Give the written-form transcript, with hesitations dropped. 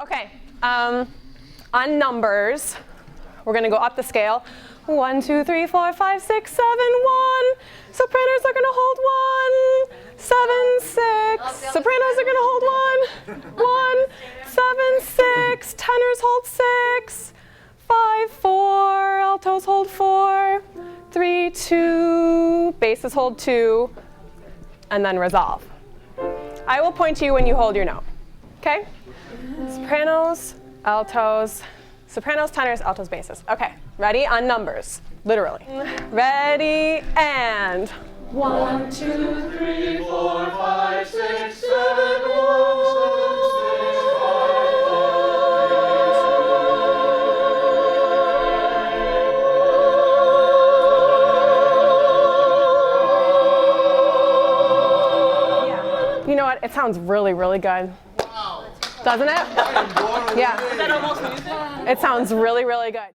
Okay, on numbers, we're going to go up the scale. 1, 2, 3, 4, 5, 6, 7, 1. Sopranos are going to hold 1, 7, 6. Sopranos are going to hold 1, 7, 6. Tenors hold 6, 5, 4. Altos hold 4, 3, 2. Basses hold 2, and then resolve. I will point to you when you hold your note. Okay? Sopranos, altos, sopranos, tenors, altos, basses. Okay, ready? On numbers, literally. Ready, and 1, 2, 3, 4, 5, 6, 7, 1. You know what? It sounds really, really good. Wow. Doesn't it? Yeah. Is that almost music? It sounds really, really good.